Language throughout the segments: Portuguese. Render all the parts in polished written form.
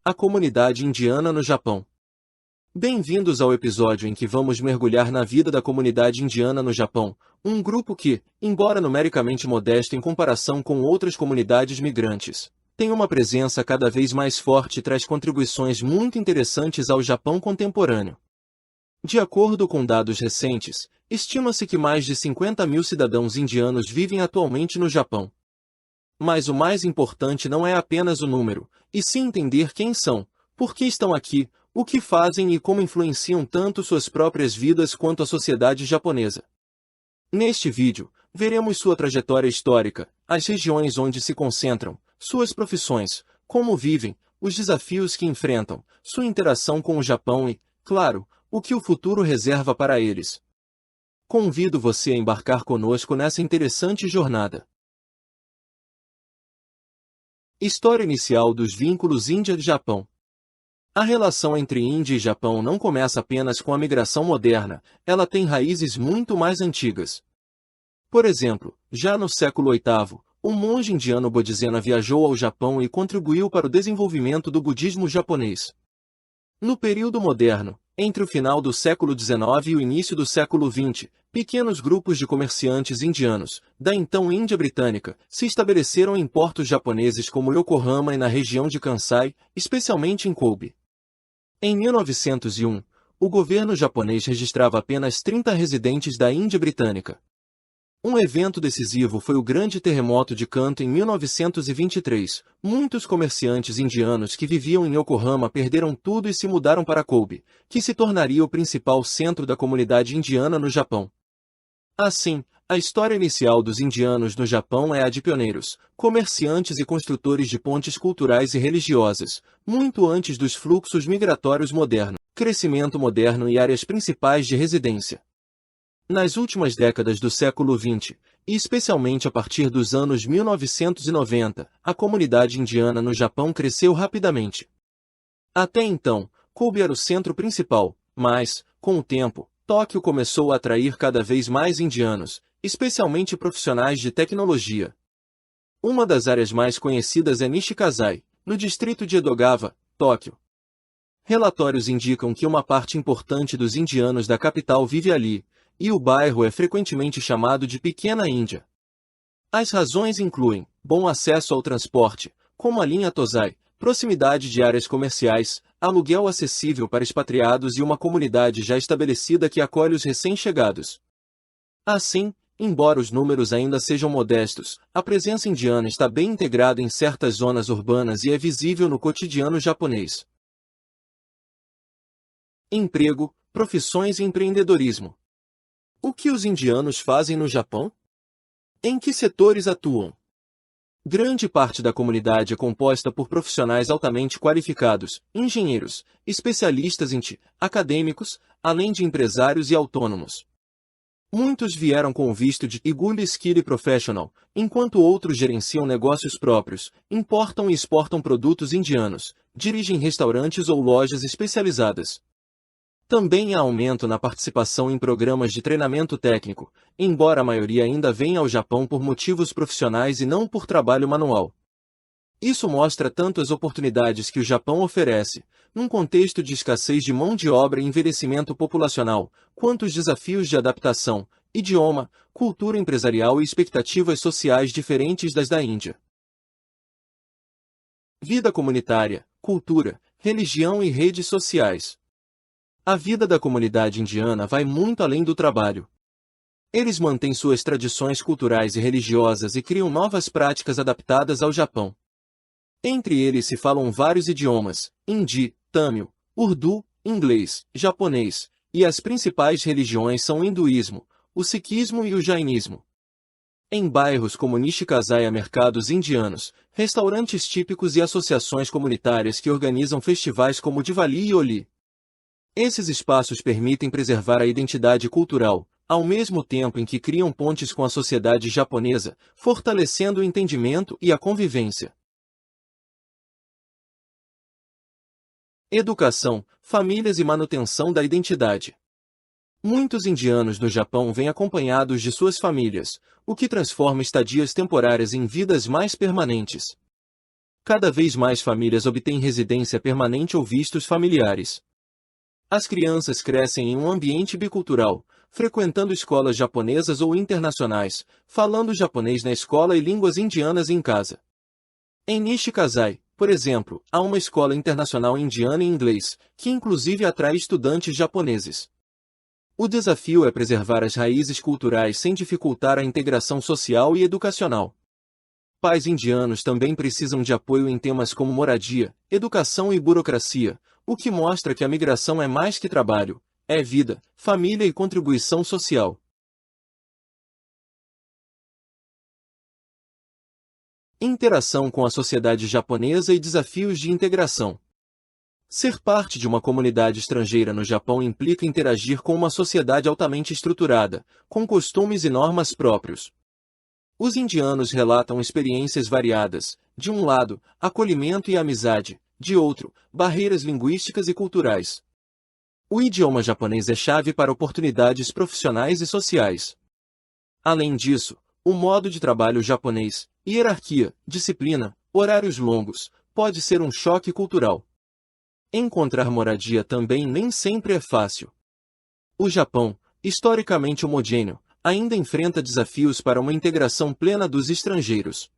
A comunidade indiana no Japão. Bem-vindos ao episódio em que vamos mergulhar na vida da comunidade indiana no Japão, um grupo que, embora numericamente modesto em comparação com outras comunidades migrantes, tem uma presença cada vez mais forte e traz contribuições muito interessantes ao Japão contemporâneo. De acordo com dados recentes, estima-se que mais de 50 mil cidadãos indianos vivem atualmente no Japão. Mas o mais importante não é apenas o número, e sim entender quem são, por que estão aqui, o que fazem e como influenciam tanto suas próprias vidas quanto a sociedade japonesa. Neste vídeo, veremos sua trajetória histórica, as regiões onde se concentram, suas profissões, como vivem, os desafios que enfrentam, sua interação com o Japão e, claro, o que o futuro reserva para eles. Convido você a embarcar conosco nessa interessante jornada. História inicial dos vínculos Índia-Japão. A relação entre Índia e Japão não começa apenas com a migração moderna, ela tem raízes muito mais antigas. Por exemplo, já no século VIII, um monge indiano Bodhisena viajou ao Japão e contribuiu para o desenvolvimento do budismo japonês. No período moderno, entre o final do século XIX e o início do século XX, pequenos grupos de comerciantes indianos, da então Índia Britânica, se estabeleceram em portos japoneses como Yokohama e na região de Kansai, especialmente em Kobe. Em 1901, o governo japonês registrava apenas 30 residentes da Índia Britânica. Um evento decisivo foi o Grande Terremoto de Kanto em 1923. Muitos comerciantes indianos que viviam em Yokohama perderam tudo e se mudaram para Kobe, que se tornaria o principal centro da comunidade indiana no Japão. Assim, a história inicial dos indianos no Japão é a de pioneiros, comerciantes e construtores de pontes culturais e religiosas, muito antes dos fluxos migratórios modernos, crescimento moderno e áreas principais de residência. Nas últimas décadas do século XX, e especialmente a partir dos anos 1990, a comunidade indiana no Japão cresceu rapidamente. Até então, Kobe era o centro principal, mas, com o tempo, Tóquio começou a atrair cada vez mais indianos, especialmente profissionais de tecnologia. Uma das áreas mais conhecidas é Nishikazai, no distrito de Edogawa, Tóquio. Relatórios indicam que uma parte importante dos indianos da capital vive ali, e o bairro é frequentemente chamado de Pequena Índia. As razões incluem bom acesso ao transporte, como a linha Tozai, proximidade de áreas comerciais, aluguel acessível para expatriados e uma comunidade já estabelecida que acolhe os recém-chegados. Assim, embora os números ainda sejam modestos, a presença indiana está bem integrada em certas zonas urbanas e é visível no cotidiano japonês. Emprego, profissões e empreendedorismo. O que os indianos fazem no Japão? Em que setores atuam? Grande parte da comunidade é composta por profissionais altamente qualificados, engenheiros, especialistas em TI, acadêmicos, além de empresários e autônomos. Muitos vieram com o visto de Iguli Skilli Professional, enquanto outros gerenciam negócios próprios, importam e exportam produtos indianos, dirigem restaurantes ou lojas especializadas. Também há aumento na participação em programas de treinamento técnico, embora a maioria ainda venha ao Japão por motivos profissionais e não por trabalho manual. Isso mostra tanto as oportunidades que o Japão oferece, num contexto de escassez de mão de obra e envelhecimento populacional, quanto os desafios de adaptação, idioma, cultura empresarial e expectativas sociais diferentes das da Índia. Vida comunitária, cultura, religião e redes sociais. A vida da comunidade indiana vai muito além do trabalho. Eles mantêm suas tradições culturais e religiosas e criam novas práticas adaptadas ao Japão. Entre eles se falam vários idiomas: hindi, tâmil, urdu, inglês, japonês, e as principais religiões são o hinduísmo, o sikhismo e o jainismo. Em bairros como Nishikazai há mercados indianos, restaurantes típicos e associações comunitárias que organizam festivais como Diwali e Holi. Esses espaços permitem preservar a identidade cultural, ao mesmo tempo em que criam pontes com a sociedade japonesa, fortalecendo o entendimento e a convivência. Educação, famílias e manutenção da identidade. Muitos indianos no Japão vêm acompanhados de suas famílias, o que transforma estadias temporárias em vidas mais permanentes. Cada vez mais famílias obtêm residência permanente ou vistos familiares. As crianças crescem em um ambiente bicultural, frequentando escolas japonesas ou internacionais, falando japonês na escola e línguas indianas em casa. Em Nishikazai, por exemplo, há uma escola internacional indiana em inglês, que inclusive atrai estudantes japoneses. O desafio é preservar as raízes culturais sem dificultar a integração social e educacional. Pais indianos também precisam de apoio em temas como moradia, educação e burocracia, o que mostra que a migração é mais que trabalho, é vida, família e contribuição social. Interação com a sociedade japonesa e desafios de integração. Ser parte de uma comunidade estrangeira no Japão implica interagir com uma sociedade altamente estruturada, com costumes e normas próprios. Os indianos relatam experiências variadas, de um lado, acolhimento e amizade, de outro, barreiras linguísticas e culturais. O idioma japonês é chave para oportunidades profissionais e sociais. Além disso, o modo de trabalho japonês, hierarquia, disciplina, horários longos, pode ser um choque cultural. Encontrar moradia também nem sempre é fácil. O Japão, historicamente homogêneo, ainda enfrenta desafios para uma integração plena dos estrangeiros.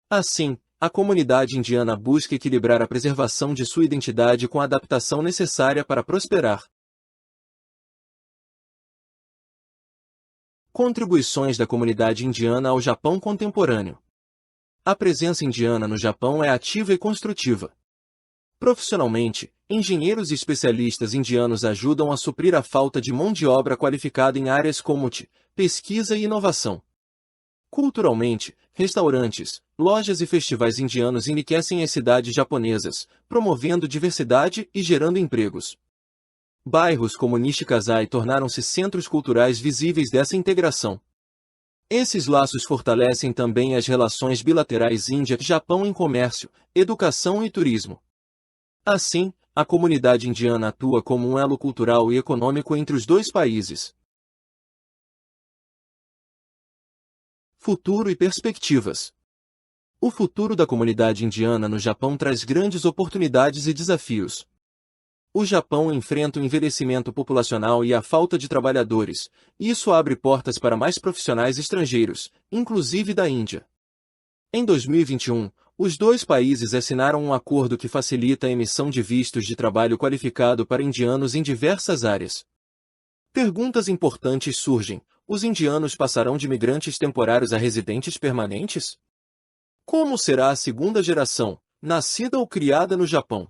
Assim, a comunidade indiana busca equilibrar a preservação de sua identidade com a adaptação necessária para prosperar. Contribuições da comunidade indiana ao Japão contemporâneo. A presença indiana no Japão é ativa e construtiva. Profissionalmente, engenheiros e especialistas indianos ajudam a suprir a falta de mão de obra qualificada em áreas como TI, pesquisa e inovação. Culturalmente, restaurantes, lojas e festivais indianos enriquecem as cidades japonesas, promovendo diversidade e gerando empregos. Bairros como Nishikazai tornaram-se centros culturais visíveis dessa integração. Esses laços fortalecem também as relações bilaterais Índia-Japão em comércio, educação e turismo. Assim, a comunidade indiana atua como um elo cultural e econômico entre os dois países. Futuro e perspectivas. O futuro da comunidade indiana no Japão traz grandes oportunidades e desafios. O Japão enfrenta o envelhecimento populacional e a falta de trabalhadores, e isso abre portas para mais profissionais estrangeiros, inclusive da Índia. Em 2021, os dois países assinaram um acordo que facilita a emissão de vistos de trabalho qualificado para indianos em diversas áreas. Perguntas importantes surgem: os indianos passarão de imigrantes temporários a residentes permanentes? Como será a segunda geração, nascida ou criada no Japão?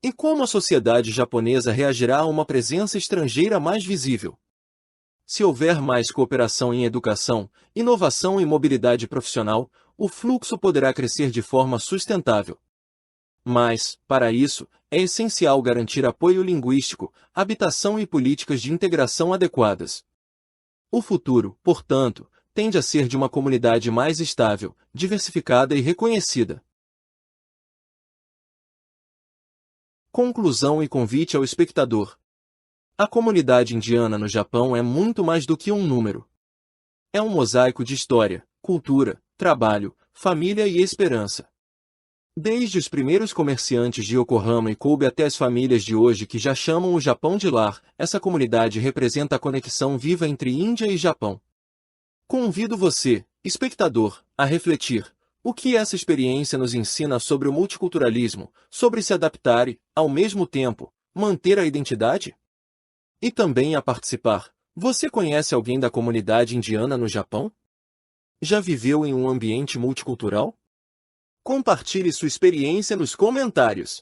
E como a sociedade japonesa reagirá a uma presença estrangeira mais visível? Se houver mais cooperação em educação, inovação e mobilidade profissional, o fluxo poderá crescer de forma sustentável. Mas, para isso, é essencial garantir apoio linguístico, habitação e políticas de integração adequadas. O futuro, portanto, tende a ser de uma comunidade mais estável, diversificada e reconhecida. Conclusão e convite ao espectador. A comunidade indiana no Japão é muito mais do que um número. É um mosaico de história, cultura, trabalho, família e esperança. Desde os primeiros comerciantes de Yokohama e Kobe até as famílias de hoje que já chamam o Japão de lar, essa comunidade representa a conexão viva entre Índia e Japão. Convido você, espectador, a refletir: o que essa experiência nos ensina sobre o multiculturalismo, sobre se adaptar e, ao mesmo tempo, manter a identidade? E também a participar. Você conhece alguém da comunidade indiana no Japão? Já viveu em um ambiente multicultural? Compartilhe sua experiência nos comentários.